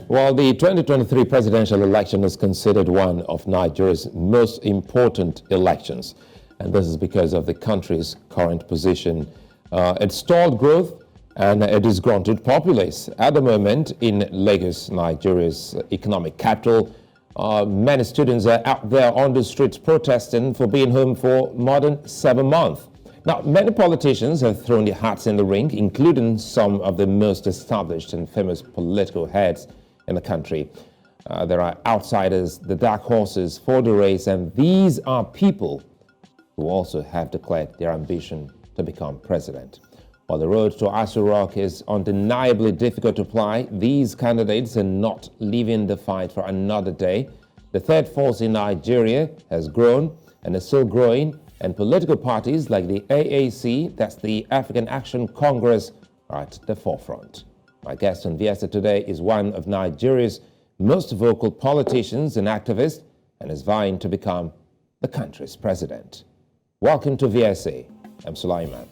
Well, the 2023 presidential election is considered one of Nigeria's most important elections. And this is because of the country's current position, its stalled growth, and a disgruntled populace. At the moment, in Lagos, Nigeria's economic capital, many students are out there on the streets protesting for being home for more than 7 months. Now, many politicians have thrown their hats in the ring, including some of the most established and famous political heads in the country. There are outsiders, the dark horses for the race, and these are people who also have declared their ambition to become president. While the road to Aso Rock is undeniably difficult to ply, these candidates are not leaving the fight for another day. The third force in Nigeria has grown and is still growing, and political parties like the AAC, that's the African Action Congress, are at the forefront. My guest on VSA today is one of Nigeria's most vocal politicians and activists, and is vying to become the country's president. Welcome to VSA. I'm Sulaiman.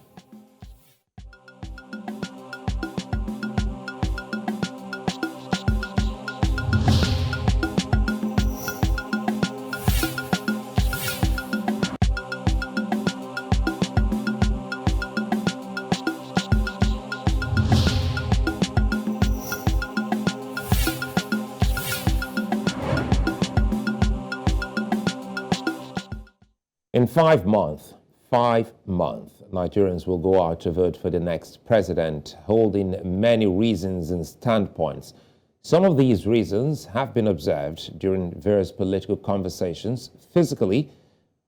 In 5 months, Nigerians will go out to vote for the next president, holding many reasons and standpoints. Some of these reasons have been observed during various political conversations, physically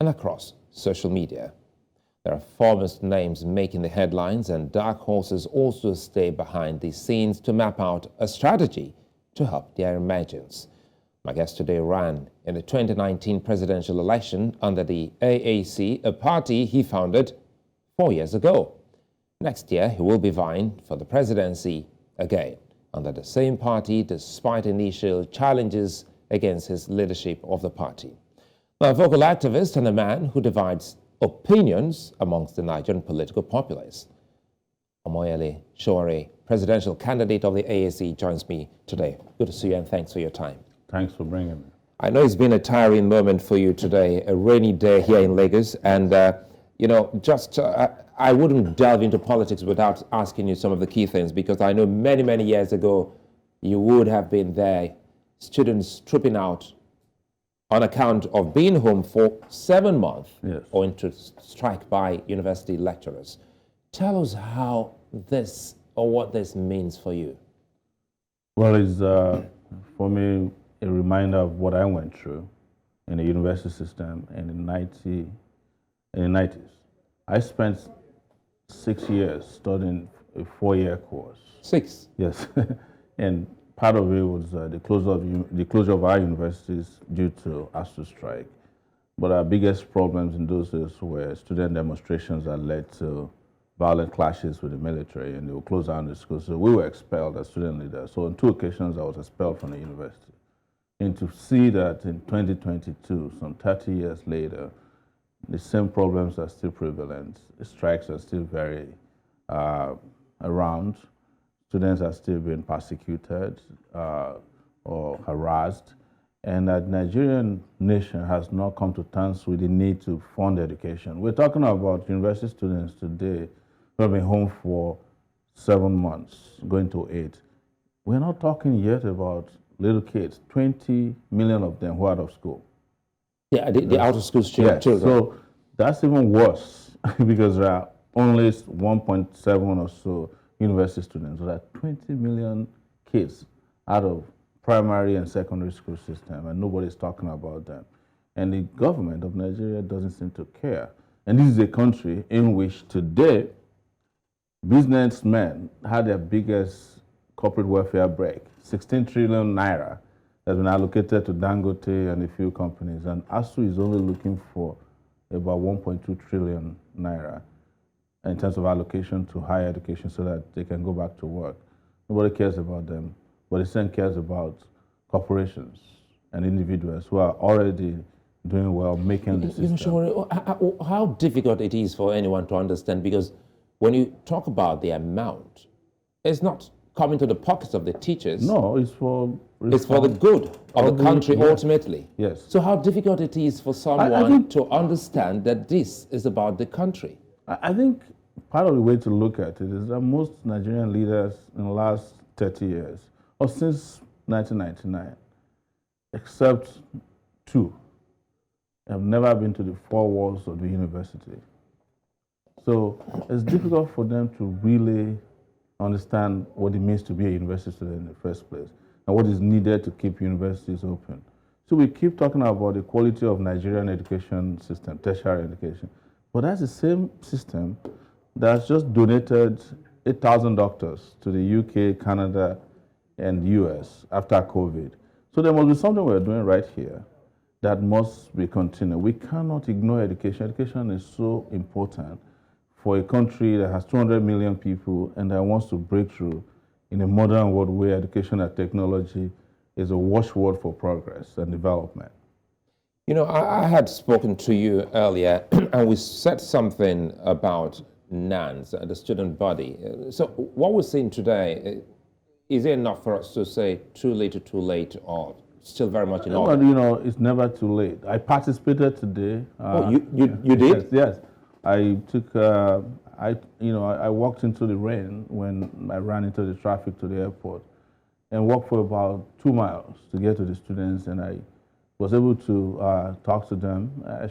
and across social media. There are foremost names making the headlines, and dark horses also stay behind the scenes to map out a strategy to help their emergence. My guest today ran in the 2019 presidential election under the AAC, a party he founded 4 years ago. Next year, he will be vying for the presidency again under the same party, despite initial challenges against his leadership of the party. Now, a vocal activist and a man who divides opinions amongst the Nigerian political populace. Omoyele Sowore, presidential candidate of the AAC, joins me today. Good to see you, and thanks for your time. Thanks for bringing me. I know it's been a tiring moment for you today, a rainy day here in Lagos, and I wouldn't delve into politics without asking you some of the key things, because I know many, many years ago you would have been there, students trooping out on account of being home for 7 months, Yes. owing to strike by university lecturers. Tell us how this, or what this means for you. Well, it's for me a reminder of what I went through in the university system in the 90s. I spent 6 years studying a 4-year course. 6? Yes, and part of it was the closure of our universities due to ASU strike. But our biggest problems in those days were student demonstrations that led to violent clashes with the military, and they would close down the school. So we were expelled as student leaders. So on 2 occasions, I was expelled from the university. And to see that in 2022, some 30 years later, the same problems are still prevalent. The strikes are still very around. Students are still being persecuted or harassed. And that Nigerian nation has not come to terms with the need to fund education. We're talking about university students today who have been home for 7 months, going to 8. We're not talking yet about little kids, 20 million of them who are out of school. Yeah, the out of school children. Yes. So that's even worse because there are only 1.7 or so university students. So there are 20 million kids out of primary and secondary school system, and nobody's talking about them. And the government of Nigeria doesn't seem to care. And this is a country in which today businessmen had their biggest corporate welfare break. 16 trillion naira has been allocated to Dangote and a few companies, and ASU is only looking for about 1.2 trillion naira in terms of allocation to higher education so that they can go back to work. Nobody cares about them, but the same cares about corporations and individuals who are already doing well, making the system. Sure, how difficult it is for anyone to understand, because when you talk about the amount, it's not come into the pockets of the teachers. No, it's for It's for the good of the country ultimately. Yes. So how difficult it is for someone to understand that this is about the country? I think part of the way to look at it is that most Nigerian leaders in the last 30 years, or since 1999, except two, have never been to the four walls of the university. So it's difficult for them to really understand what it means to be a university student in the first place and what is needed to keep universities open. So we keep talking about the quality of Nigerian education system, tertiary education, but that's the same system that's just donated 8,000 doctors to the UK, Canada, and US after COVID. So there must be something we're doing right here that must be continued. We cannot ignore education. Education is so important for a country that has 200 million people and that wants to break through in a modern world where education and technology is a watchword for progress and development. You know, I had spoken to you earlier and we said something about NANS, the student body. So what we're seeing today, is it enough for us to say too late or still very much in order? Well, you know, it's never too late. I participated today. Oh, you did? Yes. I took, I walked into the rain when I ran into the traffic to the airport and walked for about 2 miles to get to the students, and I was able to talk to them. I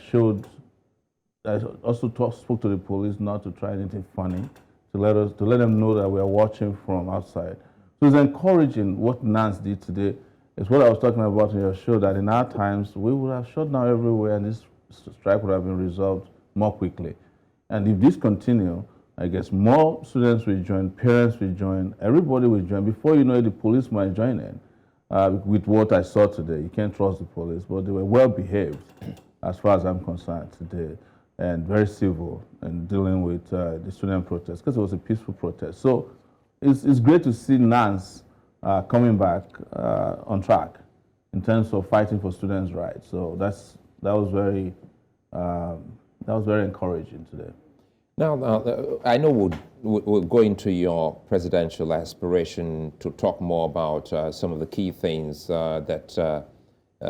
also spoke to the police not to try anything funny, to let them know that we are watching from outside. So it's encouraging what NANS did today. It's what I was talking about in your show, that in our times, we would have shut down everywhere and this strike would have been resolved more quickly. And if this continue, I guess more students will join, parents will join, everybody will join. Before you know it, the police might join in. With what I saw today, you can't trust the police, but they were well behaved as far as I'm concerned today, and very civil in dealing with the student protest, because it was a peaceful protest. So it's great to see NANS coming back on track in terms of fighting for students' rights. So that was very encouraging today. Now, I know we'll go into your presidential aspiration to talk more about some of the key things that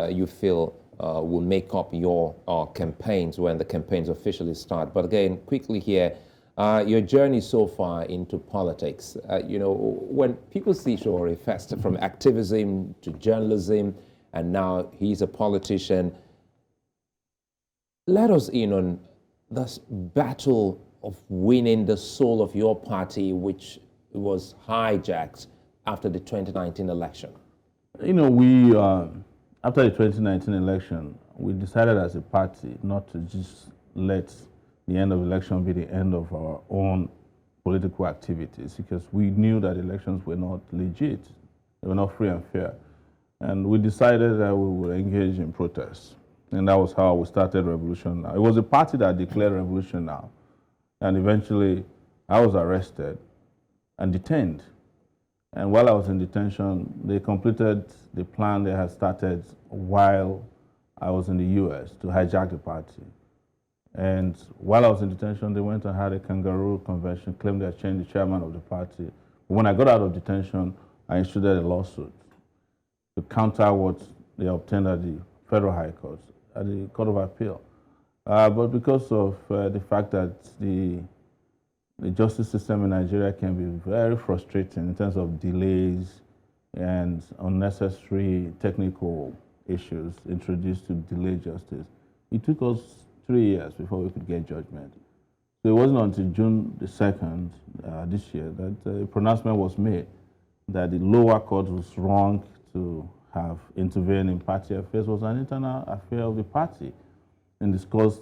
you feel will make up your campaigns when the campaigns officially start. But again, quickly here, your journey so far into politics. You know, when people see Sowore first from activism to journalism, and now he's a politician, let us in on this battle of winning the soul of your party, which was hijacked after the 2019 election. You know, we, after the 2019 election, we decided as a party not to just let the end of election be the end of our own political activities, because we knew that elections were not legit, they were not free and fair. And we decided that we would engage in protests. And that was how we started Revolution Now. It was a party that declared Revolution Now. And eventually, I was arrested and detained. And while I was in detention, they completed the plan they had started while I was in the US to hijack the party. And while I was in detention, they went and had a kangaroo convention, claimed they had changed the chairman of the party. But when I got out of detention, I instituted a lawsuit to counter what they obtained at the Federal High Court, at the Court of Appeal. But because of the fact that the justice system in Nigeria can be very frustrating in terms of delays and unnecessary technical issues introduced to delay justice, it took us 3 years before we could get judgment. So it wasn't until June the 2nd this year that a pronouncement was made that the lower court was wrong to have intervened in party affairs, was an internal affair of the party, and discussed,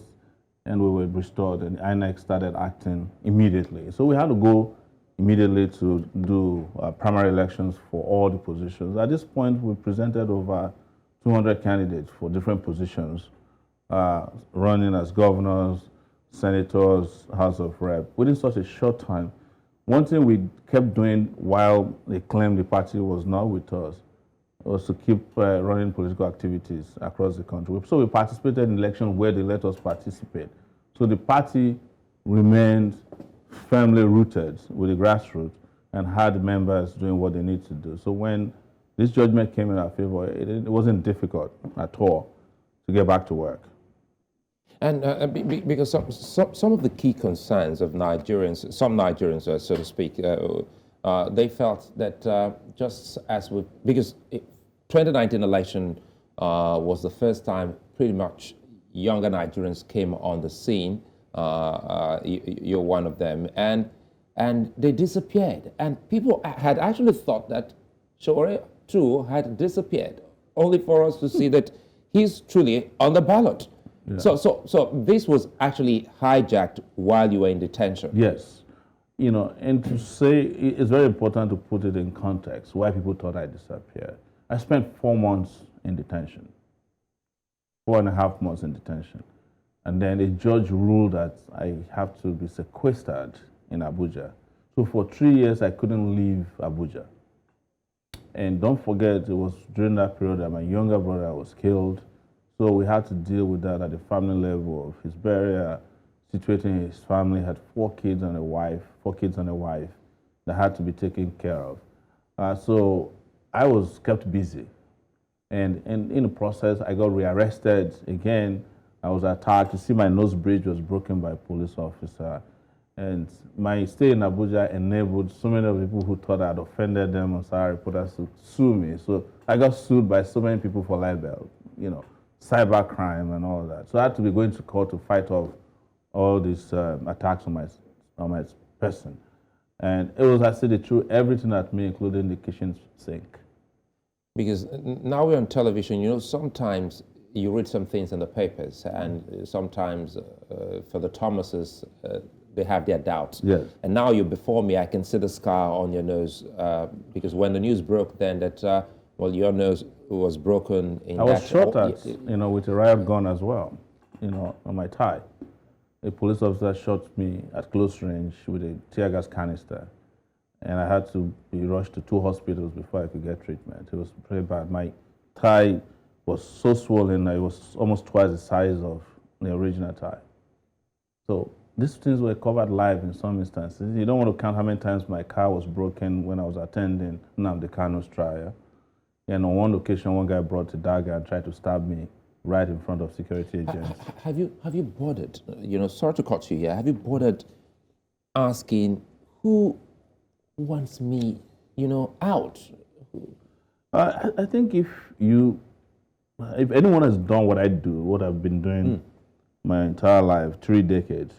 and we were restored, and INEC started acting immediately. So we had to go immediately to do primary elections for all the positions. At this point, we presented over 200 candidates for different positions, running as governors, senators, House of Rep. Within such a short time, one thing we kept doing while they claimed the party was not with us was to keep running political activities across the country. So we participated in elections where they let us participate. So the party remained firmly rooted with the grassroots, and had members doing what they need to do. So when this judgment came in our favor, it wasn't difficult at all to get back to work. And because some of the key concerns of Nigerians, some Nigerians, so to speak, they felt that just as with, because 2019 election was the first time pretty much younger Nigerians came on the scene. You're one of them, and they disappeared. And people had actually thought that Sowore too had disappeared, only for us to see that he's truly on the ballot. Yeah. So this was actually hijacked while you were in detention. Yes. You know, and to say, it's very important to put it in context why people thought I disappeared. I spent 4 months in detention, 4.5 months in detention. And then a judge ruled that I have to be sequestered in Abuja. So for 3 years, I couldn't leave Abuja. And don't forget, it was during that period that my younger brother was killed. So we had to deal with that at the family level of his burial, situating his family, had 4 kids and a wife that had to be taken care of. So I was kept busy. And in the process, I got rearrested again. I was attacked. You see, my nose bridge was broken by a police officer. And my stay in Abuja enabled so many of the people who thought I'd offended them on Sahara reporters to sue me. So I got sued by so many people for libel, you know, cybercrime and all that. So I had to be going to court to fight off all these attacks on my person. And it was as if they threw everything at me, including the kitchen sink. Because now we're on television, you know, sometimes you read some things in the papers, and sometimes for the Thomases, they have their doubts. Yes. And now you're before me, I can see the scar on your nose, because when the news broke then that, well, your nose was broken in I was shot at, you know, with a riot gun as well, you know, on my thigh. A police officer shot me at close range with a tear gas canister. And I had to be rushed to 2 hospitals before I could get treatment. It was pretty bad. My thigh was so swollen that it was almost twice the size of the original thigh. So these things were covered live in some instances. You don't want to count how many times my car was broken when I was attending Nnamdi Kanu's trial. And on one occasion, one guy brought a dagger and tried to stab me right in front of security agents. Have you bothered, you know, sorry to cut you here, have you bothered asking who wants me, you know, out? I think if anyone has done what I do, what I've been doing my entire life, 3 decades,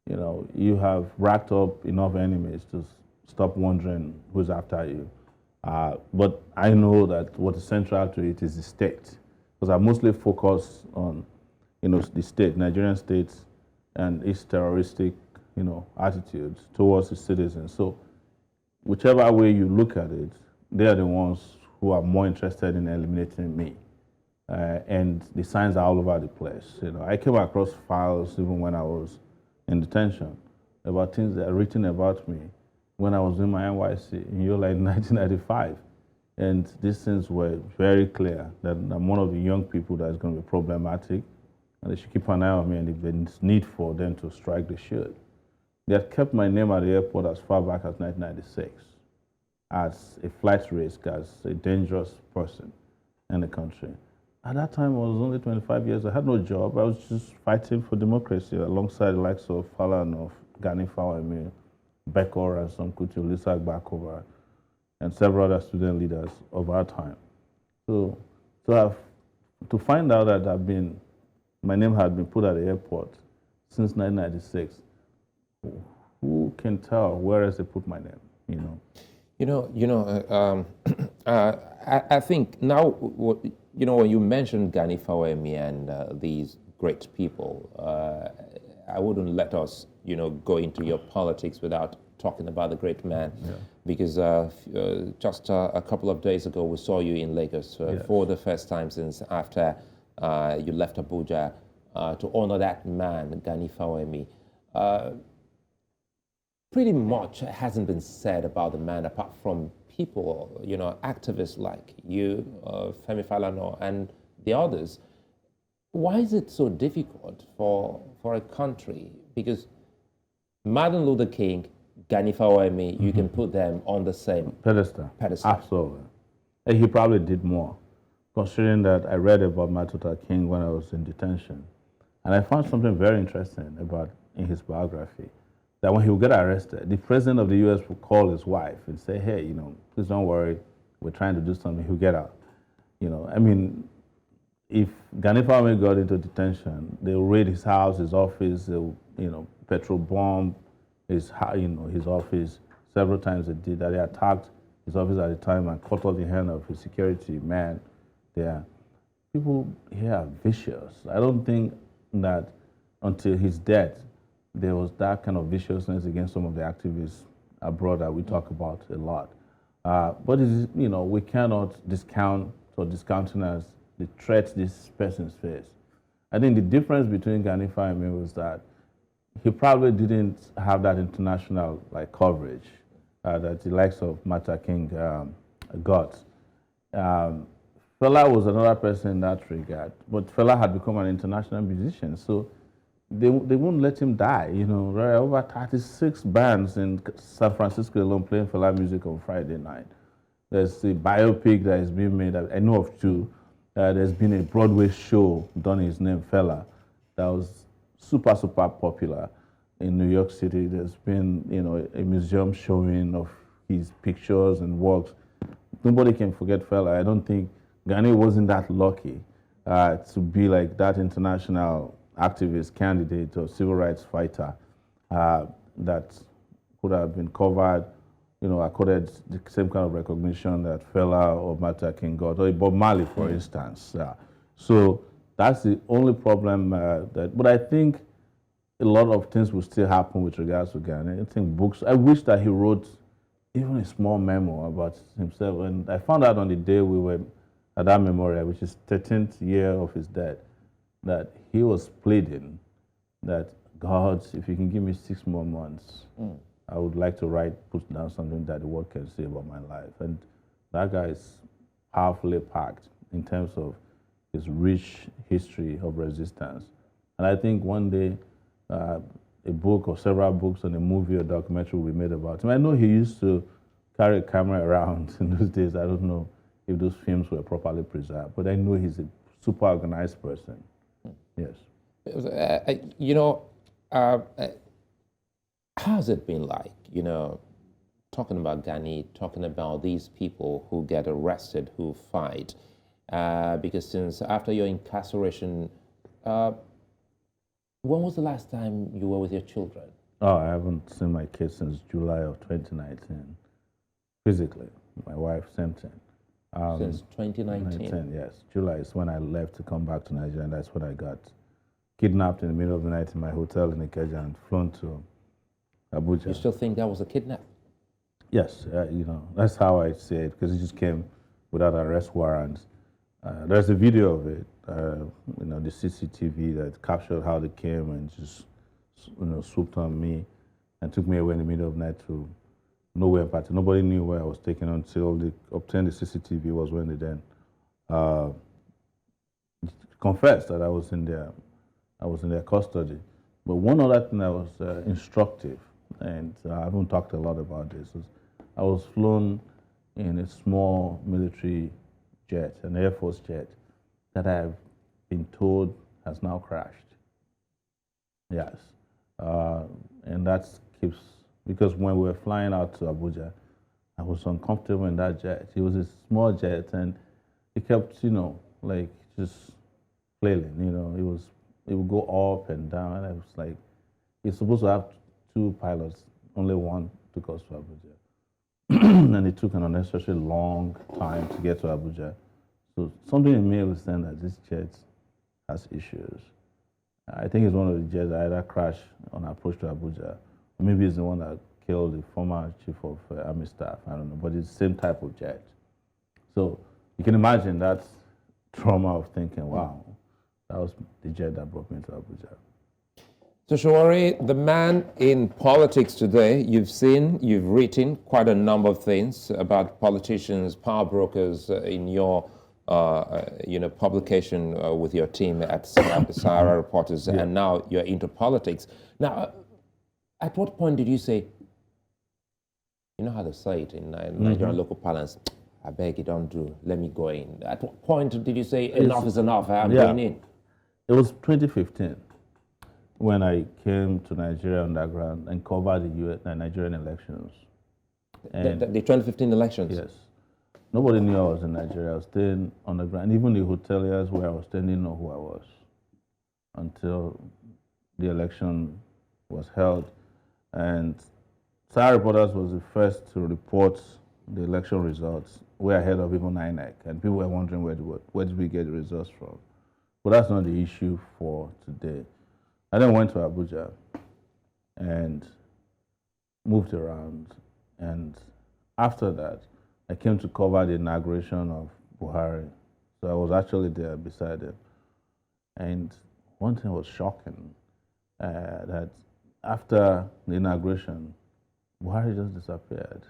you know, you have racked up enough enemies to stop wondering who's after you. But I know that what is central to it is the state, because I mostly focus on, you know, the state, Nigerian states, and its terroristic, you know, attitudes towards the citizens. So whichever way you look at it, they are the ones who are more interested in eliminating me. And the signs are all over the place. You know, I came across files even when I was in detention about things that are written about me when I was in my NYC in Yola in 1995. And these things were very clear that I'm one of the young people that is going to be problematic, and they should keep an eye on me, and if there's need for them to strike, they should. They had kept my name at the airport as far back as 1996 as a flight risk, as a dangerous person in the country. At that time, I was only 25 years. I had no job. I was just fighting for democracy alongside the likes of Falana, Gani Fawemi, Bekor, and some Kuti, Lisa Bakova, and several other student leaders of our time. So to find out that my name had been put at the airport since 1996, who can tell where else they put my name, you know? I think now, you know, when you mentioned Gani Fawemi and these great people, I wouldn't let us, you know, go into your politics without talking about the great man, because just a couple of days ago we saw you in Lagos for the first time since after you left Abuja to honor that man, Gani Fawemi. Pretty much hasn't been said about the man apart from people, you know, activists like you, Femi Falana, and the others. Why is it so difficult for a country? Because Martin Luther King Gani Fawemi, you can put them on the same Pedestal. pedestal. Absolutely. And he probably did more, considering that I read about Martin Luther King when I was in detention. And I found something very interesting about in his biography, that when he would get arrested, the president of the U.S. would call his wife and say, hey, you know, please don't worry, we're trying to do something, he'll get out. You know, I mean, if Gani Fawemi got into detention, they'll raid his house, his office, they'll, you know, petrol bomb his, you know, his office. Several times they did that. They attacked his office at the time and cut off the hand of his security man there. People here are vicious. I don't think that until his death, there was that kind of viciousness against some of the activists abroad that we talk about a lot. But it is, you know, we cannot discount or discountenance the threat this person's faced. I think the difference between Gani Fawemi was that he probably didn't have that international like coverage that the likes of Martin Luther King got. Fela was another person in that regard, but Fela had become an international musician, so they wouldn't let him die. You know, right? Over 36 bands in San Francisco alone playing Fela music on Friday night. There's a biopic that is being made. I know of two. There's been a Broadway show done in his name, Fela, that was super popular in New York City. There's been, you know, a museum showing of his pictures and works. Nobody can forget Fela. I don't think Gani wasn't that lucky to be like that international activist, candidate, or civil rights fighter that could have been covered, you know, accorded the same kind of recognition that Fela or Martin Luther King got, or Bob Marley, for instance. So that's the only problem but I think a lot of things will still happen with regards to Gani. I think books, I wish that he wrote even a small memo about himself. And I found out on the day we were at that memorial, which is 13th year of his death, that he was pleading that, God, if you can give me 6 more months, I would like to put down something that the world can say about my life. And that guy is powerfully packed in terms of his rich history of resistance. And I think one day, a book or several books and a movie or documentary will be made about him. I know he used to carry a camera around in those days. I don't know if those films were properly preserved, but I know he's a super organized person. Yes. You know, how's it been like, you know, talking about Gani, talking about these people who get arrested, who fight? Because since after your incarceration, when was the last time you were with your children? Oh, I haven't seen my kids since July of 2019. Physically, my wife, same thing. Since 2019? Yes. July is when I left to come back to Nigeria, and that's when I got kidnapped in the middle of the night in my hotel in Ikeja and flown to Abuja. You still think that was a kidnap? Yes, you know, that's how I say it, because it just came without arrest warrants. There's a video of it, you know, the CCTV that captured how they came and just, you know, swooped on me and took me away in the middle of the night to nowhere party. Nobody knew where I was taken until they obtained the CCTV. Was when they then confessed that I was in their custody. But one other thing that was instructive, and I haven't talked a lot about this, is I was flown in a small military jet, an Air Force jet, that I've been told has now crashed. Yes. And that keeps, because when we were flying out to Abuja, I was uncomfortable in that jet. It was a small jet, and it kept, you know, like just flailing, you know. It would go up and down, and I was like, it's supposed to have 2 pilots, only one took us to Abuja. And it took an unnecessarily long time to get to Abuja. So something in me was saying that this jet has issues. I think it's one of the jets that either crashed on approach to Abuja, or maybe it's the one that killed the former chief of army staff. I don't know, but it's the same type of jet. So you can imagine that trauma of thinking, wow, that was the jet that brought me to Abuja. So Sowore, the man in politics today, you've seen, you've written quite a number of things about politicians, power brokers in your you know, publication with your team at Sahara Reporters, and now you're into politics. Now, at what point did you say, You know how they say it in Nigerian local parlance, I beg you don't do, let me go in. At what point did you say enough is enough, I'm going in? It was 2015 when I came to Nigeria underground and covered the Nigerian elections. And The 2015 elections? yes. Nobody knew I was in Nigeria. I was staying on the ground. Even the hoteliers where I was staying didn't know who I was until the election was held. And Sahara Reporters was the first to report the election results. We're ahead of even INEC. And people were wondering where did we get the results from. But that's not the issue for today. I then went to Abuja and moved around. And after that, I came to cover the inauguration of Buhari. So I was actually there beside him. And one thing was shocking, that after the inauguration, Buhari just disappeared.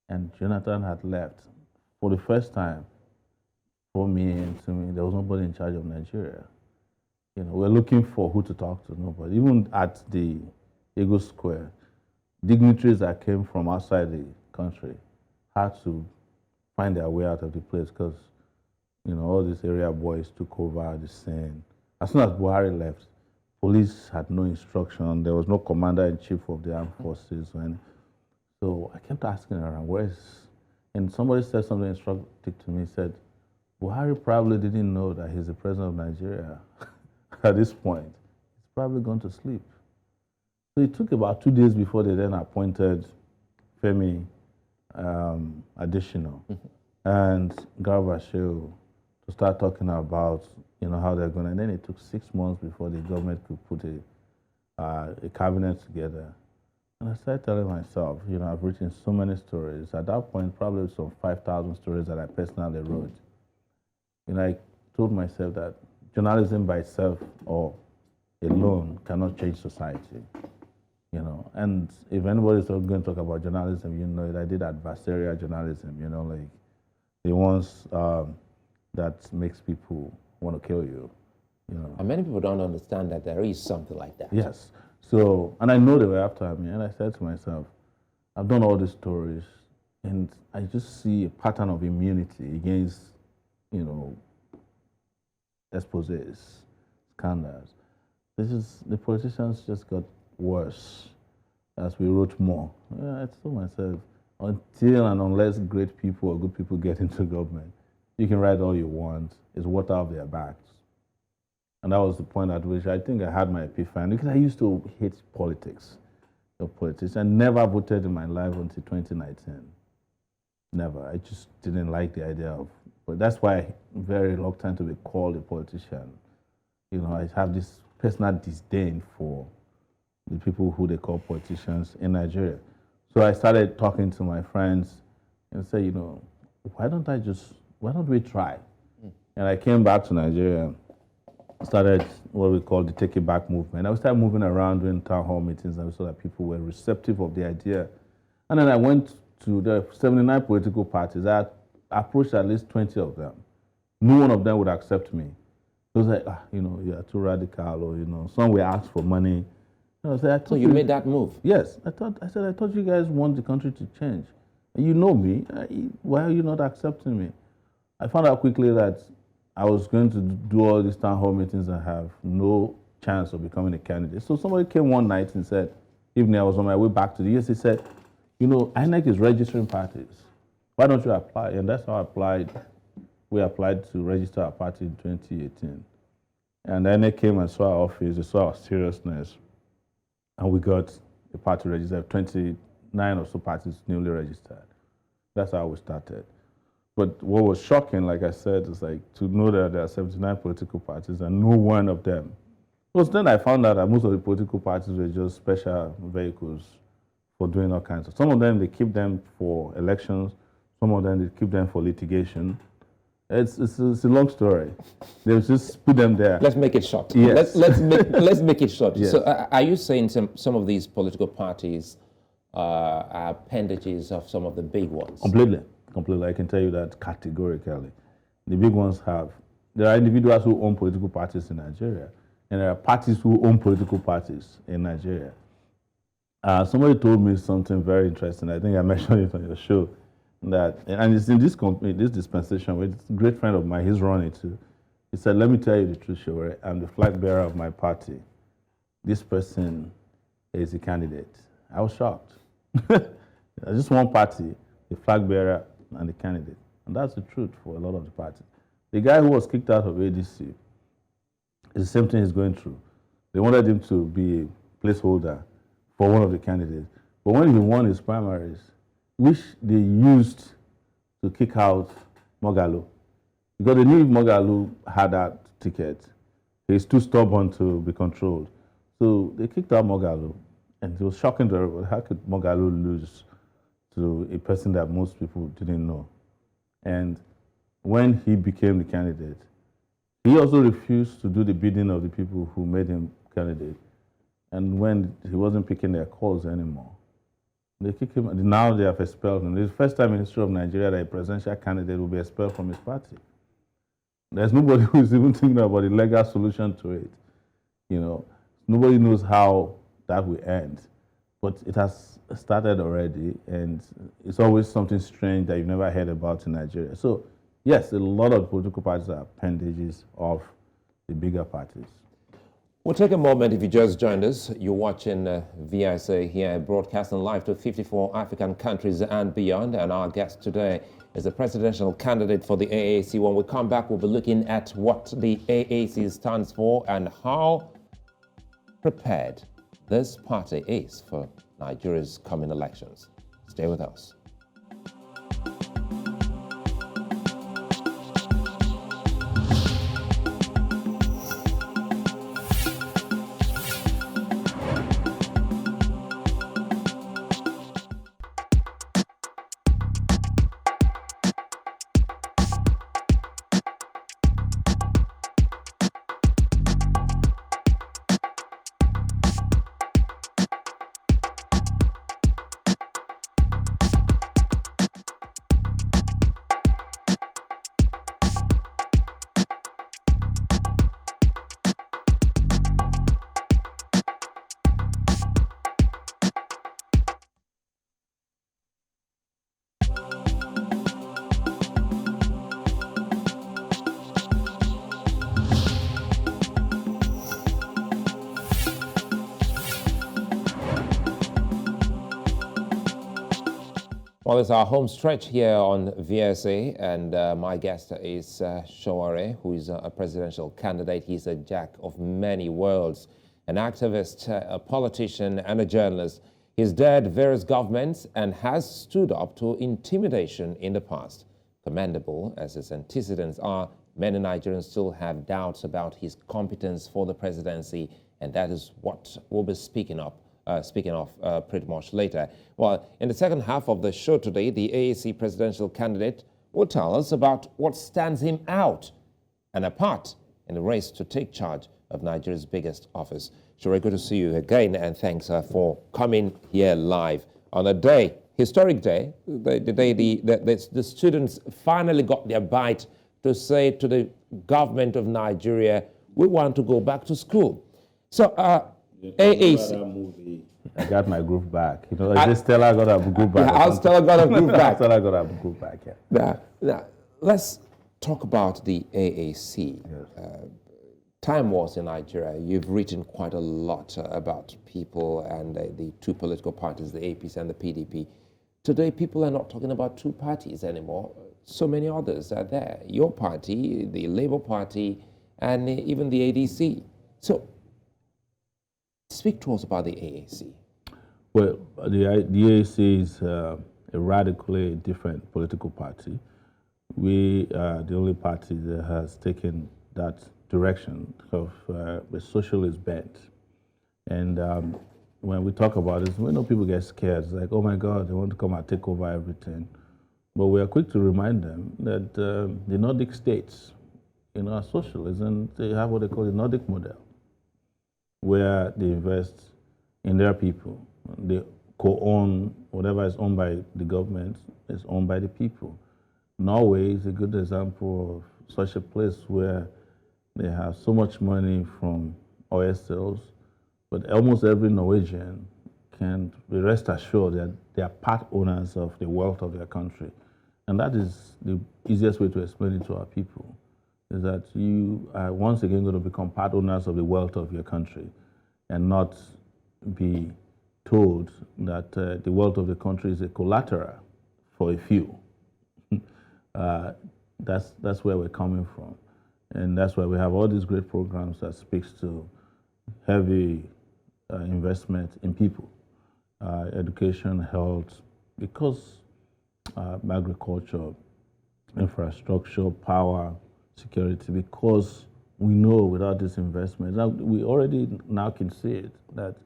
And Jonathan had left. For the first time, for me and to me, there was nobody in charge of Nigeria. You know, we're looking for who to talk to, nobody. Even at the Eagle Square, dignitaries that came from outside the country had to find their way out of the place because, you know, all these area boys took over the scene. As soon as Buhari left, police had no instruction. There was no commander-in-chief of the armed forces. So I kept asking around, and somebody said something instructive to me, said, Buhari probably didn't know that he's the president of Nigeria at this point. He's probably gone to sleep. So it took about 2 days before they then appointed Femi Additional and Garba Shehu to start talking about, you know, how they're going. And then it took 6 months before the government could put a cabinet together. And I started telling myself, you know, I've written so many stories. At that point, probably some 5,000 stories that I personally wrote. You know, I told myself that journalism by itself or alone cannot change society. You know, and if anybody's going to talk about journalism, you know, I did adversarial journalism, you know, like the ones that makes people want to kill you, you know. And many people don't understand that there is something like that. Yes. So, and I know they were after me, and I said to myself, I've done all these stories, and I just see a pattern of immunity against, you know, exposés, scandals. The politicians just got worse as we wrote more. I told myself, until and unless great people or good people get into government, you can write all you want. It's water off their backs. And that was the point at which I think I had my epiphany, because I used to hate politics. I never voted in my life until 2019. Never. I just didn't like the idea of, but that's why I'm very reluctant to be called a politician. You know, I have this personal disdain for the people who they call politicians in Nigeria. So I started talking to my friends and say, you know, why don't we try? And I came back to Nigeria, started what we call the Take It Back movement. I started moving around doing town hall meetings, and I saw that people were receptive of the idea. And then I went to the 79 political parties. I approached at least 20 of them. No one of them would accept me. It was like, you know, you're too radical, or, you know, some will ask for money. So you made that move? Yes. I thought you guys want the country to change. And you know me. Why are you not accepting me? I found out quickly that I was going to do all these town hall meetings and have no chance of becoming a candidate. So somebody came one night and said, evening, I was on my way back to the US, he said, you know, INEC is registering parties. Why don't you apply? And that's how I applied. We applied to register our party in 2018. And INEC came and saw our office, they saw our seriousness, and we got a party registered, 29 or so parties newly registered. That's how we started. But what was shocking, like I said, is like to know that there are 79 political parties and no one of them. It was then I found out that most of the political parties were just special vehicles for doing all kinds of. Some of them, they keep them for elections. Some of them, they keep them for litigation. It's a long story. They just put them there. Let's make it short. Yes. Let's make it short. Yes. So are you saying some of these political parties are appendages of some of the big ones? Completely. I can tell you that categorically. The big ones there are individuals who own political parties in Nigeria, and there are parties who own political parties in Nigeria. Somebody told me something very interesting. I think I mentioned it on your show. That, and it's in this company, this dispensation, with a great friend of mine, he's running too. He said, let me tell you the truth, Sowore. I'm the flag bearer of my party. This person is a candidate. I was shocked. Just one party, the flag bearer and the candidate. And that's the truth for a lot of the parties. The guy who was kicked out of ADC, it's the same thing he's going through. They wanted him to be a placeholder for one of the candidates. But when he won his primaries, which they used to kick out Moghalu, because they knew if Moghalu had that ticket, he's too stubborn to be controlled. So they kicked out Moghalu, and it was shocking to everybody. How could Moghalu lose to a person that most people didn't know? And when he became the candidate, he also refused to do the bidding of the people who made him candidate. And when he wasn't picking their calls anymore, they kicked him, and now they have expelled him. It's the first time in the history of Nigeria that a presidential candidate will be expelled from his party. There's nobody who's even thinking about a legal solution to it. You know, nobody knows how that will end. But it has started already, and it's always something strange that you've never heard about in Nigeria. So, yes, a lot of political parties are appendages of the bigger parties. We'll take a moment. If you just joined us, you're watching VIC here, broadcasting live to 54 African countries and beyond. And our guest today is the presidential candidate for the AAC. When we come back, we'll be looking at what the AAC stands for and how prepared this party is for Nigeria's coming elections. Stay with us. Well, it's our home stretch here on VSA, and my guest is Sowore, who is a presidential candidate. He's a jack of many worlds, an activist, a politician, and a journalist. He's dared various governments and has stood up to intimidation in the past. Commendable as his antecedents are, many Nigerians still have doubts about his competence for the presidency, and that is what we'll be speaking of pretty much later. Well, in the second half of the show today, the AAC presidential candidate will tell us about what stands him out and apart in the race to take charge of Nigeria's biggest office. Sowore, good to see you again, and thanks for coming here live on a day, historic day, the day the students finally got their bite to say to the government of Nigeria, we want to go back to school. So, AAC. I got my groove back. You know, I just Stella got a groove back. Yeah, Stella got a groove back. Stella got a groove back, yeah. Now, let's talk about the AAC. Yes. Time wars in Nigeria. You've written quite a lot about people and the two political parties, the APC and the PDP. Today, people are not talking about two parties anymore. So many others are there. Your party, the Labour Party, and even the ADC. So, speak to us about the AAC. Well, the AAC is a radically different political party. We are the only party that has taken that direction of a socialist bent. And when we talk about this, we know people get scared. It's like, oh my God, they want to come and take over everything. But we are quick to remind them that the Nordic states, are socialism. They have what they call the Nordic model, where they invest in their people. They co-own whatever is owned by the government is owned by the people. Norway is a good example of such a place where they have so much money from oil sales, but almost every Norwegian can be rest assured that they are part owners of the wealth of their country. And that is the easiest way to explain it to our people, is that you are once again going to become part owners of the wealth of your country and not be told that the wealth of the country is a collateral for a few. That's where we're coming from. And that's why we have all these great programs that speaks to heavy investment in people, education, health, because agriculture, infrastructure, power, security, because we know without this investment, now we already now can see it, that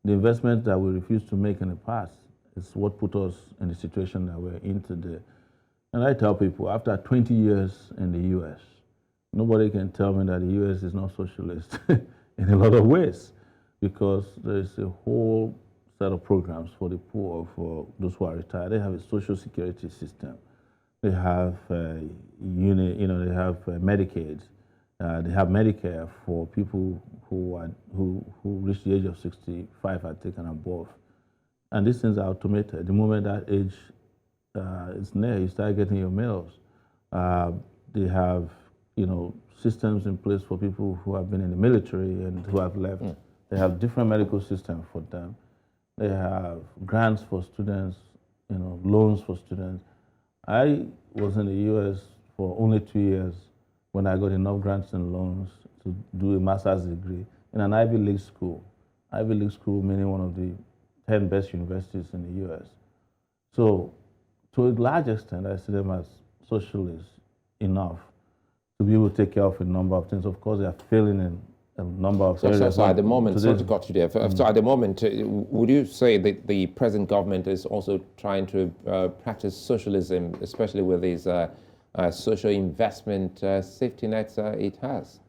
the investment that we refused to make in the past is what put us in the situation that we're in today. And I tell people, after 20 years in the US, nobody can tell me that the US is not socialist in a lot of ways, because there's a whole set of programs for the poor, for those who are retired. They have a social security system. They have they have Medicaid. They have Medicare for people who reach the age of 65 and taken above. And these things are automated. The moment that age is near, you start getting your meals. They have systems in place for people who have been in the military and who have left. They have different medical systems for them. They have grants for students, loans for students. I was in the US for only 2 years when I got enough grants and loans to do a master's degree in an Ivy League school. Ivy League school meaning one of the 10 best universities in the US. So to a large extent, I see them as socialists enough to be able to take care of a number of things. Of course, they are failing in a number of areas. So at the moment, sorry to cut you there. So at the moment, would you say that the present government is also trying to practice socialism, especially with these social investment safety nets it has?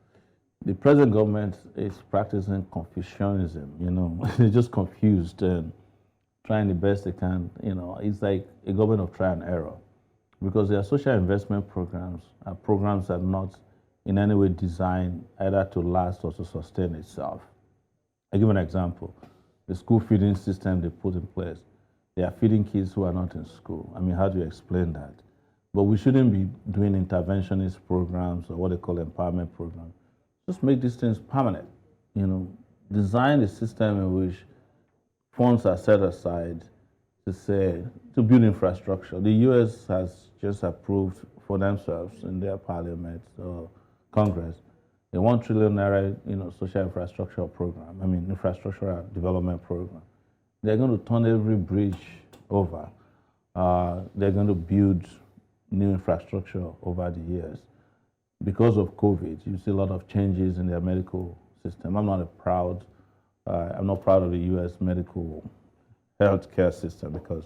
The present government is practicing Confucianism, They're just confused and trying the best they can. It's like a government of try and error, because their social investment programs are programs that are not in any way designed either to last or to sustain itself. I give an example. The school feeding system they put in place, they are feeding kids who are not in school. I mean, how do you explain that? But we shouldn't be doing interventionist programs or what they call empowerment programs. Just make these things permanent. Design a system in which funds are set aside to build infrastructure. The US has just approved for themselves in their parliament or Congress a $1 trillion social infrastructure program. I mean, infrastructure development program. They're going to turn every bridge over. They're going to build new infrastructure over the years. Because of COVID, you see a lot of changes in their medical system. I'm not proud of the U.S. medical healthcare system, because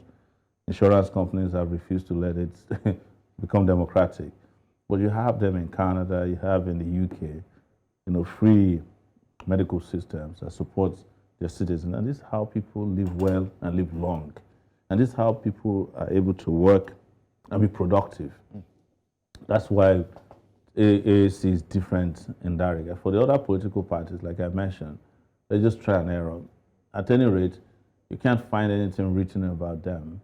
insurance companies have refused to let it become democratic. But you have them in Canada, you have in the UK, free medical systems that support their citizens. And this is how people live well and live long. And this is how people are able to work and be productive. That's why AAC is different in that regard. For the other political parties, like I mentioned, they just try and error. At any rate, you can't find anything written about them,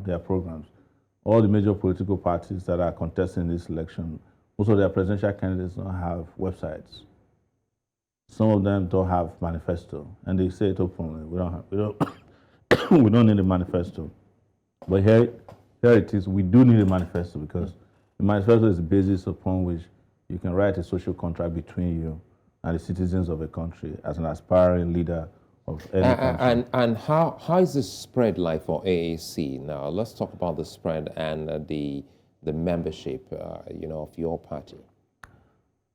their programs. All the major political parties that are contesting this election, most of their presidential candidates don't have websites. Some of them don't have manifesto, and they say it openly. We don't need a manifesto. But here it is. We do need a manifesto, because the manifesto is the basis upon which you can write a social contract between you and the citizens of a country as an aspiring leader of any country. And how is the spread like for AAC now? Let's talk about the spread and the membership, of your party.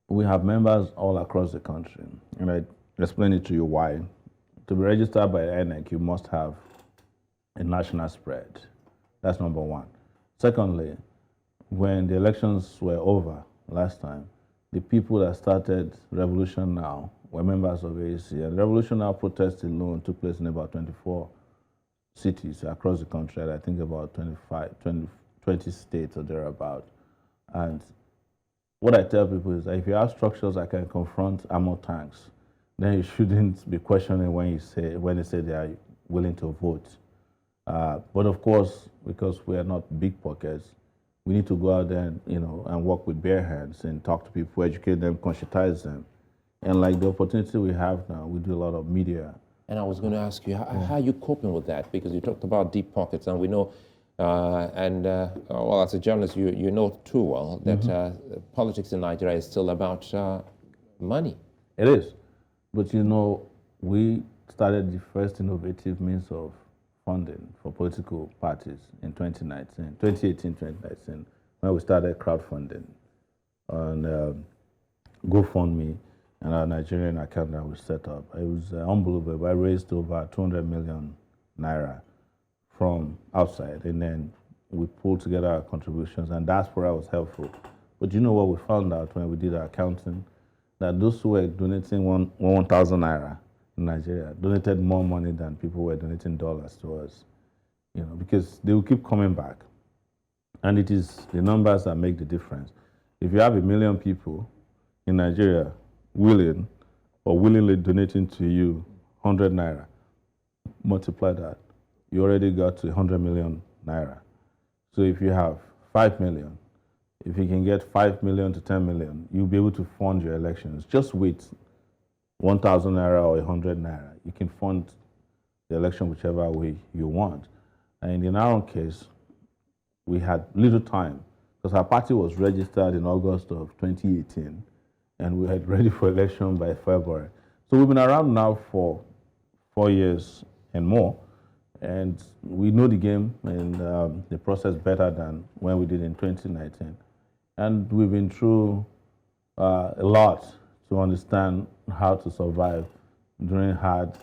We have members all across the country, and I explain it to you why. To be registered by INEC, you must have a national spread. That's number one. Secondly, when the elections were over last time, the people that started Revolution Now were members of AAC. And Revolution Now protest alone took place in about 24 cities across the country, and I think about 20 states or thereabout. And what I tell people is that if you have structures that can confront armored tanks, then you shouldn't be questioning when they say they are willing to vote. But of course, because we are not big pockets, we need to go out there and, and work with bare hands and talk to people, educate them, conscientize them. And like the opportunity we have now, we do a lot of media. And I was going to ask you, how are you coping with that? Because you talked about deep pockets, and we know, well, as a journalist, you know too well that politics in Nigeria is still about money. It is. But we started the first innovative means of funding for political parties in 2018, 2019, when we started crowdfunding on GoFundMe and our Nigerian account that we set up. It was unbelievable. I raised over 200 million naira from outside, and then we pulled together our contributions, and that's where I was helpful. But you know what we found out when we did our accounting? That those who were donating 1,000 naira in Nigeria donated more money than people were donating dollars to us, because they will keep coming back. And it is the numbers that make the difference. If you have 1 million people in Nigeria willingly donating to you 100 naira, multiply that, you already got to 100 million naira. So if you have 5 million, if you can get 5 million to 10 million, you'll be able to fund your elections. Just with 1,000 naira or 100 naira, you can fund the election whichever way you want. And in our own case, we had little time because our party was registered in August of 2018, and we had ready for election by February. So we've been around now for 4 years and more, and we know the game and the process better than when we did in 2019. And we've been through a lot to understand how to survive during hard,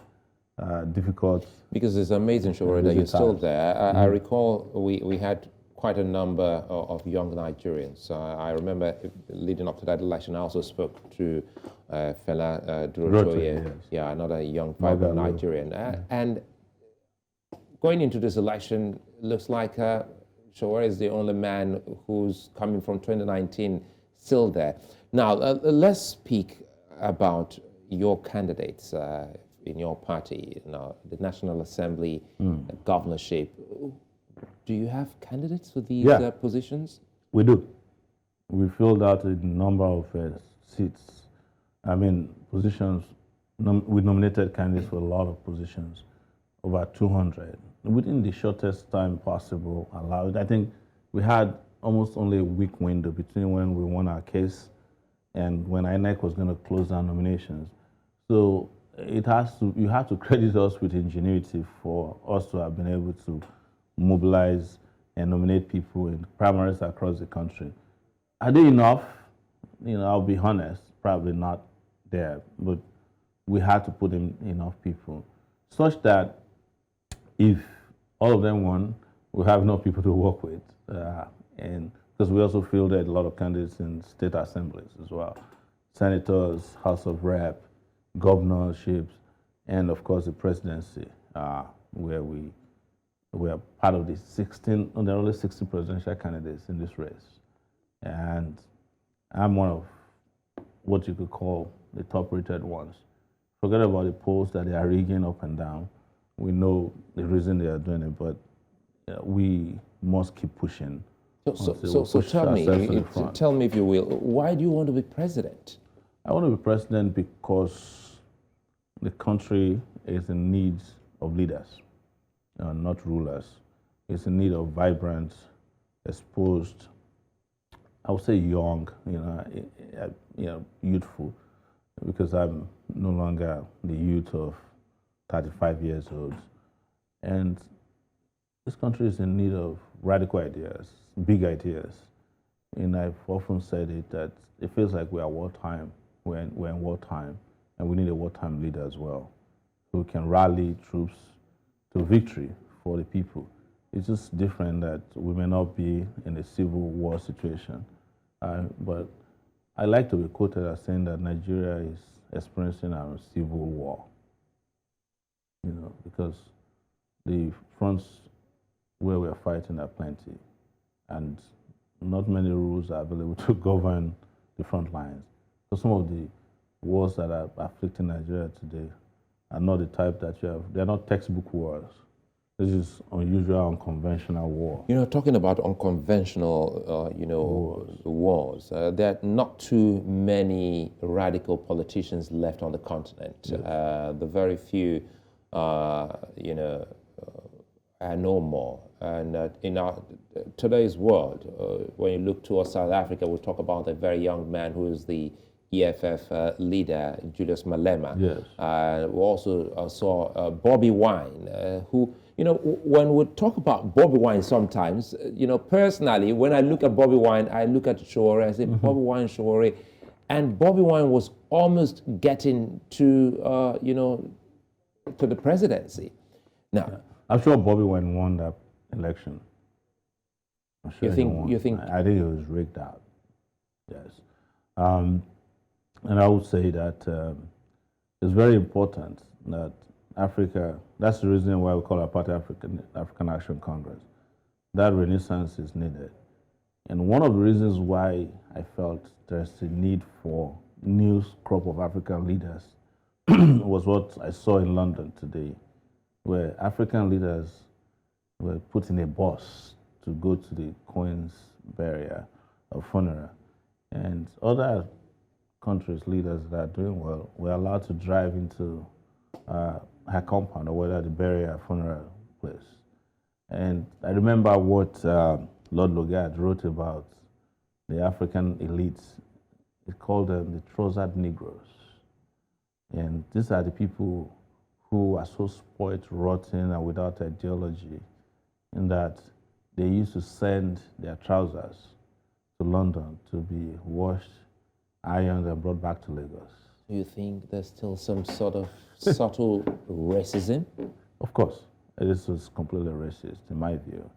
difficult. Because it's amazing, Sowore, that you're still there. I recall we had quite a number of young Nigerians. I remember leading up to that election, I also spoke to Fela Durotoye, yes. Another young, vibrant Nigerian. And going into this election, looks like Sowore is the only man who's coming from 2019 still there. Now, let's speak about your candidates in your party, the National Assembly, governorship. Do you have candidates for these positions? We do. We filled out a number of seats. Positions. We nominated candidates for a lot of positions, over 200. Within the shortest time possible allowed. I think we had almost only a week window between when we won our case and when INEC was going to close down nominations. So you have to credit us with ingenuity for us to have been able to mobilize and nominate people in primaries across the country. Are they enough? I'll be honest, probably not there, but we had to put in enough people such that if all of them won, we have enough people to work with. And because we also fielded a lot of candidates in state assemblies as well, senators, House of Rep, governorships, and of course the presidency, where we are part of the 16, there are only 60 presidential candidates in this race. And I'm one of what you could call the top rated ones. Forget about the polls that they are rigging up and down. We know the reason they are doing it, but we must keep pushing. So tell me, if you will, why do you want to be president? I want to be president because the country is in need of leaders, not rulers. It's in need of vibrant, exposed, I would say young, youthful, because I'm no longer the youth of 35 years old. And this country is in need of radical ideas, big ideas. And I've often said it that it feels like we are wartime. We're in wartime, and we need a wartime leader as well, who can rally troops to victory for the people. It's just different that we may not be in a civil war situation. But I like to be quoted as saying that Nigeria is experiencing a civil war. Because the fronts where we are fighting are plenty, and not many rules are available to govern the front lines. So some of the wars that are afflicting Nigeria today are not the type that you have. They're not textbook wars. This is unusual, unconventional war. You know, talking about unconventional, wars, there are not too many radical politicians left on the continent. Yes. The very few, are no more. And in today's world, when you look towards South Africa, we talk about a very young man who is the EFF leader, Julius Malema. Yes. We also saw Bobby Wine, who, when we talk about Bobby Wine sometimes, personally, when I look at Bobby Wine, I look at Sowore, I say, Bobby Wine, Sowore. And Bobby Wine was almost getting to, to the presidency. Now, Yeah. I'm sure Bobby Wine won that election. I'm sure you think? I think it was rigged out. Yes. And I would say that it's very important that Africa, that's the reason why we call our party African Action Congress. That renaissance is needed. And one of the reasons why I felt there's a need for new crop of African leaders was what I saw in London today, where African leaders were put in a bus to go to the Queen's burial or funeral. And other countries' leaders that are doing well were allowed to drive into her compound, or whether the burial funeral place. And I remember what Lord Lugard wrote about the African elites. He called them the trousered Negroes. And these are the people who are so spoiled, rotten, and without ideology, in that they used to send their trousers to London to be washed, ironed, and brought back to Lagos. Do you think there's still some sort of subtle racism? Of course, this was completely racist, in my view.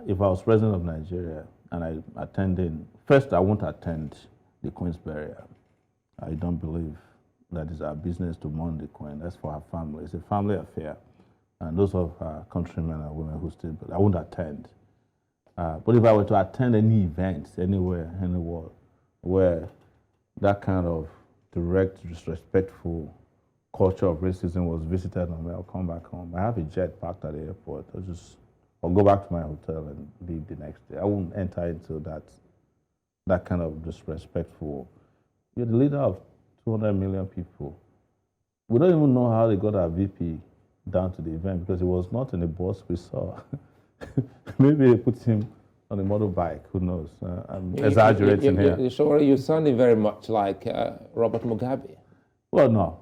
If I was president of Nigeria and I attended, first I won't attend the Queen's burial. I don't believe that it's our business to mourn the Queen. That's for her family. It's a family affair. And those of our countrymen and women who still, I won't attend. But if I were to attend any event anywhere in the world where that kind of direct, disrespectful culture of racism was visited on me, I'll come back home. I have a jet parked at the airport. I'll go back to my hotel and leave the next day. I won't enter into that kind of disrespectful. You're the leader of 200 million people. We don't even know how they got our VP down to the event, because he was not in the bus we saw. Maybe they put him on a motorbike, who knows? I'm exaggerating here. Sure, you're sounding very much like Robert Mugabe. Well, no,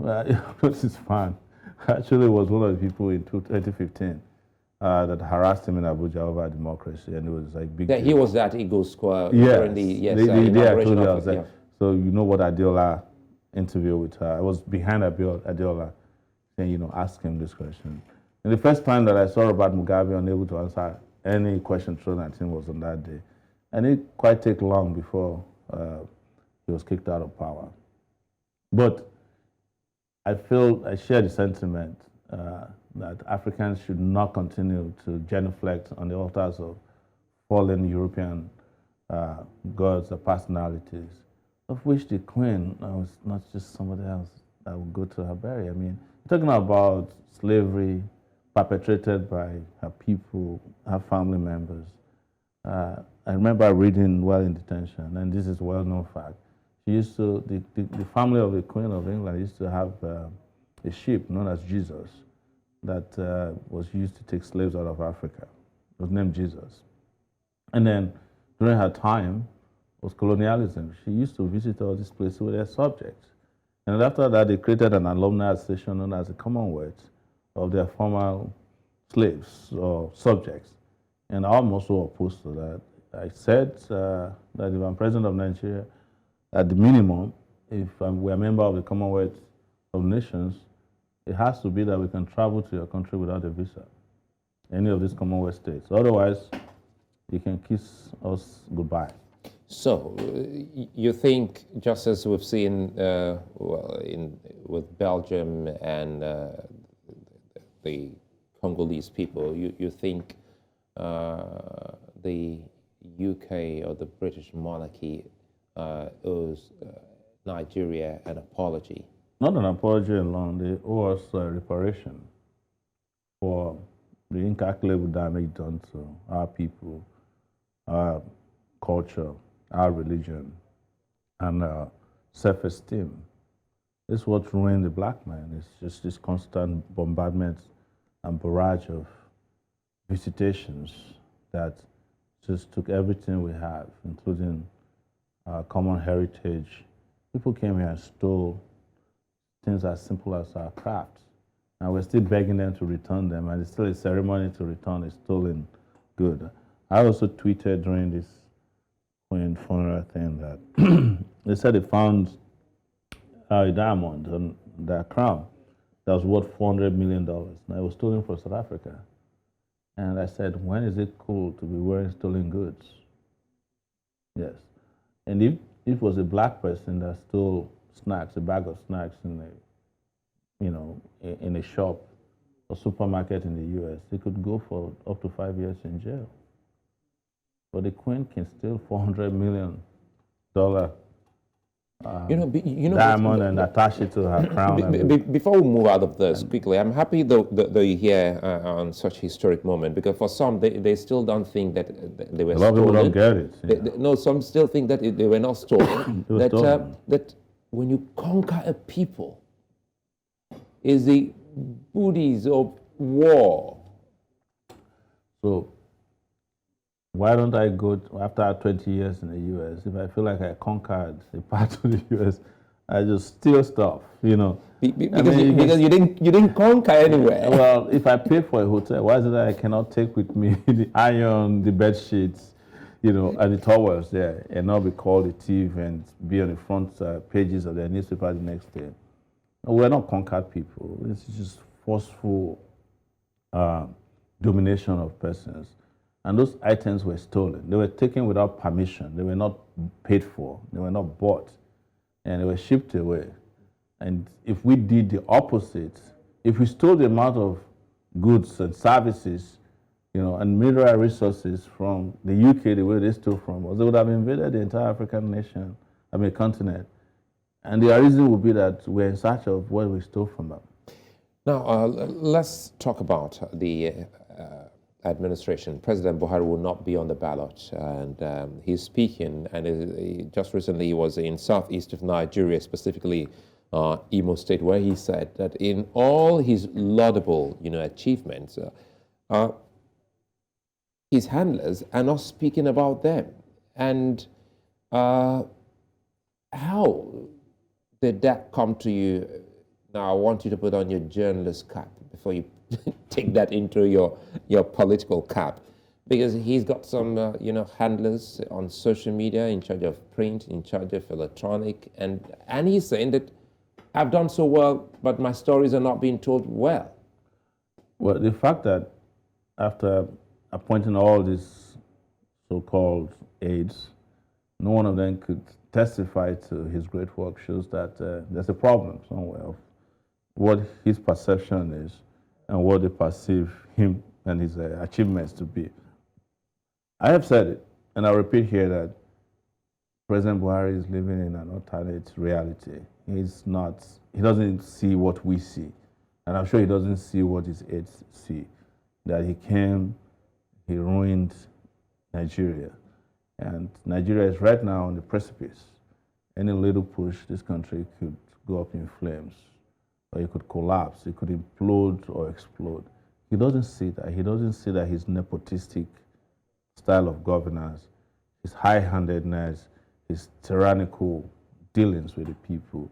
this is fine. Actually, was one of the people in 2015 that harassed him in Abuja over democracy, and it was like big. Yeah, he was at Eagle Square during the inauguration of it. Yeah. So you know what Adiola interview with her. I was behind Adiola, saying, ask him this question. And the first time that I saw Robert Mugabe unable to answer any question thrown at him was on that day. And it quite take long before he was kicked out of power. But I share the sentiment that Africans should not continue to genuflect on the altars of fallen European gods or personalities, of which the Queen was not just somebody else that would go to her burial. I mean, talking about slavery perpetrated by her people, her family members. I remember reading while in detention, and this is a well-known fact. She used to, the family of the Queen of England used to have a ship known as Jesus that was used to take slaves out of Africa. It was named Jesus. And then during her time was colonialism. She used to visit all these places with their subjects. And after that, they created an alumni association known as the Commonwealth of their former slaves or subjects. And I'm also opposed to that. I said that if I'm president of Nigeria, at the minimum, if we're a member of the Commonwealth of Nations, it has to be that we can travel to your country without a visa, any of these Commonwealth states. Otherwise, you can kiss us goodbye. So, you think, just as we've seen with Belgium and the Congolese people, you think the UK or the British monarchy owes Nigeria an apology? Not an apology alone, they owe us reparation for the incalculable damage done to our people, our culture, our religion, and self-esteem. This is what ruined the black man. It's just this constant bombardment and barrage of visitations that just took everything we have, including our common heritage. People came here and stole things as simple as our crafts. And we're still begging them to return them, and it's still a ceremony to return a stolen good. I also tweeted during this Queen funeral thing that they said they found a diamond on their crown that was worth $400 million. Now, it was stolen from South Africa. And I said, when is it cool to be wearing stolen goods? Yes. And if it was a black person that stole snacks, a bag of snacks in a shop or supermarket in the US, they could go for up to 5 years in jail. But the Queen can steal $400 million diamond and attach it to her crown. Before we move out of this quickly, I'm happy though you hear on such historic moment, because for some, they still don't think that they were stolen. A lot of people don't get it. No, some still think that they were not stolen. That when you conquer a people, is the booties of war. So why don't I go after 20 years in the US? If I feel like I conquered a part of the US, I just steal stuff, Because you didn't conquer anywhere. Well, if I pay for a hotel, why is it that I cannot take with me the iron, the bed sheets, and the towels there, and not be called a thief and be on the front pages of the newspaper the next day? No, we're not conquered people. This is just forceful domination of persons. And those items were stolen. They were taken without permission. They were not paid for. They were not bought. And they were shipped away. And if we did the opposite, if we stole the amount of goods and services, and mineral resources from the UK, the way they stole from us, they would have invaded the entire African continent. And the reason would be that we're in search of what we stole from them. Now, let's talk about the administration. President Buhari will not be on the ballot, and he's speaking, and just recently he was in southeast of Nigeria, specifically Imo State, where he said that in all his laudable, achievements, his handlers are not speaking about them. And how did that come to you? Now, I want you to put on your journalist cap before you take that into your political cap, because he's got some, handlers on social media in charge of print, in charge of electronic, and he's saying that I've done so well, but my stories are not being told well. Well, the fact that after appointing all these so-called aides, no one of them could testify to his great work shows that there's a problem somewhere of what his perception is and what they perceive him and his achievements to be. I have said it, and I repeat here that President Buhari is living in an alternate reality. He doesn't see what we see. And I'm sure he doesn't see what his aides see. That he came, he ruined Nigeria. And Nigeria is right now on the precipice. Any little push, this country could go up in flames, or it could collapse, it could implode or explode. He doesn't see that. He doesn't see that his nepotistic style of governance, his high-handedness, his tyrannical dealings with the people,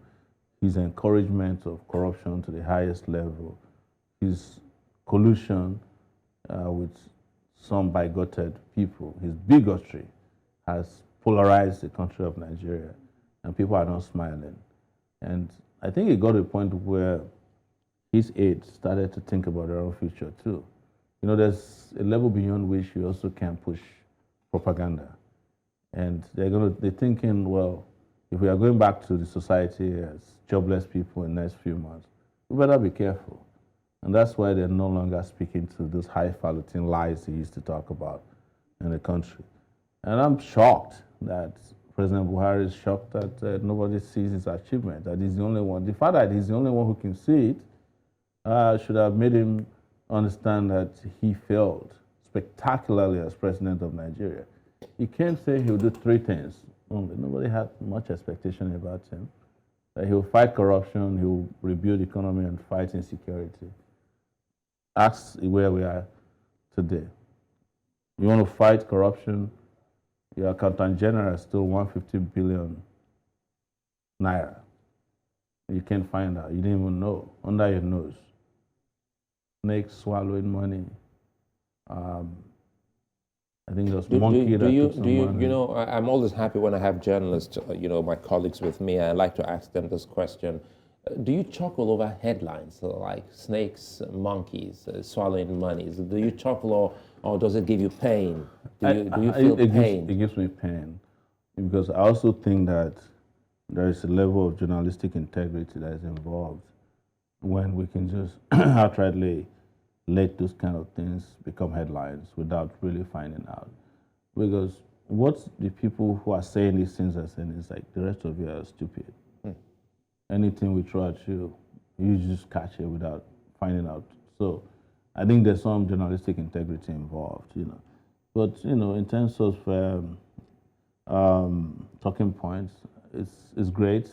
his encouragement of corruption to the highest level, his collusion with some bigoted people, his bigotry has polarized the country of Nigeria, and people are not smiling. And I think it got to a point where his aides started to think about their own future too. There's a level beyond which you also can push propaganda. And they're thinking, well, if we are going back to the society as jobless people in the next few months, we better be careful. And that's why they're no longer speaking to those highfalutin lies he used to talk about in the country. And I'm shocked that President Buhari is shocked that nobody sees his achievement, that he's the only one. The fact that he's the only one who can see it should have made him understand that he failed spectacularly as president of Nigeria. He can't say he'll do three things only. Nobody had much expectation about him. That he'll fight corruption, he'll rebuild the economy and fight insecurity. Ask where we are today. You want to fight corruption, your accountant general is still 150 billion naira. You can't find out. You didn't even know. Under your nose. Snakes swallowing money. I think there's monkey that took some money. You know, I'm always happy when I have journalists, you know, my colleagues with me. I like to ask them this question. Do you chuckle over headlines like snakes, monkeys, swallowing monies? Do you chuckle or does it give you pain? Do you feel pain? It gives me pain because I also think that there is a level of journalistic integrity that is involved when we can just outrightly let those kind of things become headlines without really finding out. Because what the people who are saying these things are saying is like, the rest of you are stupid. Anything we throw at you, you just catch it without finding out. So I think there's some journalistic integrity involved, you know. But, you know, in terms of talking points, it's great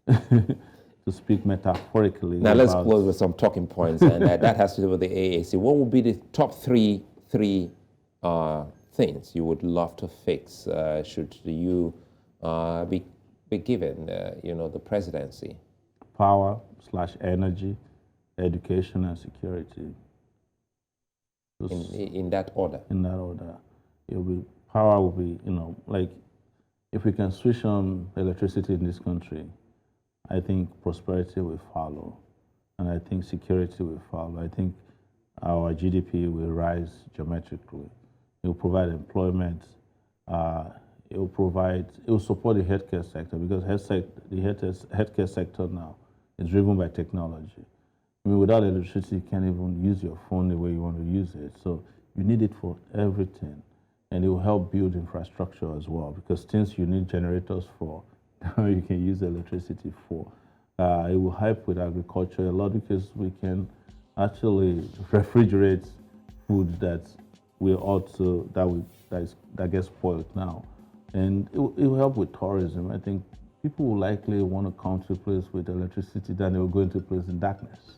to speak metaphorically. Now let's close with some talking points, and that has to do with the AAC. What would be the top three things you would love to fix should you be given, you know, the presidency? Power/energy, education and security. In that order? In that order. Power will be, you know, like if we can switch on electricity in this country, I think prosperity will follow. And I think security will follow. I think our GDP will rise geometrically. It will provide employment. It will support the healthcare sector because the healthcare sector now is driven by technology. I mean, without electricity, you can't even use your phone the way you want to use it. So you need it for everything. And it will help build infrastructure as well because things you need generators for, now you can use electricity for. It will help with agriculture a lot because we can actually refrigerate food that gets spoiled now. And it will help with tourism. I think people will likely want to come to a place with electricity than they will go into a place in darkness.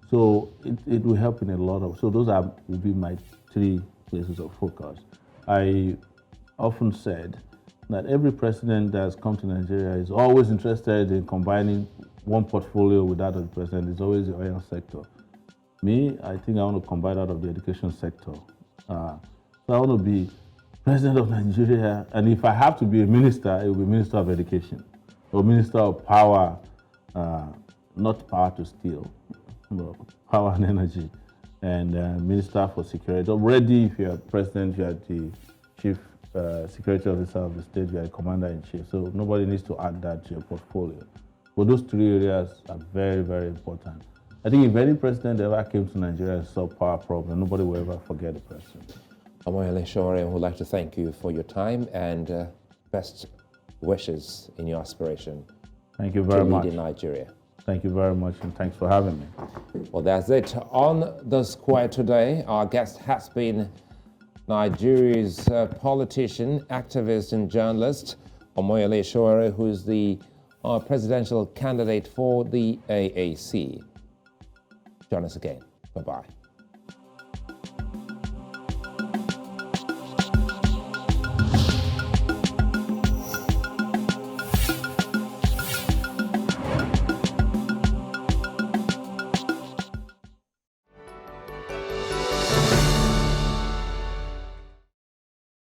So it will help in a lot of, so those will be my three places of focus. I often said that every president that has come to Nigeria is always interested in combining one portfolio with that of the president. It's always the oil sector. Me, I think I want to combine that of the education sector. So I want to be president of Nigeria, and if I have to be a minister, it will be Minister of Education or Minister of Power, not power to steal, but power and energy, and Minister for Security. Already, if you are president, you are the chief security officer of the state, you are a commander-in-chief, so nobody needs to add that to your portfolio. But those three areas are very, very important. I think if any president ever came to Nigeria and solved power problem, nobody will ever forget the person. Omoyele Sowore, I would like to thank you for your time and best wishes in your aspiration. Thank you very much. To lead in Nigeria. Thank you very much, and thanks for having me. Well, that's it. On the Square today, our guest has been Nigeria's politician, activist, and journalist, Omoyele Sowore, who is the presidential candidate for the AAC. Join us again. Bye-bye.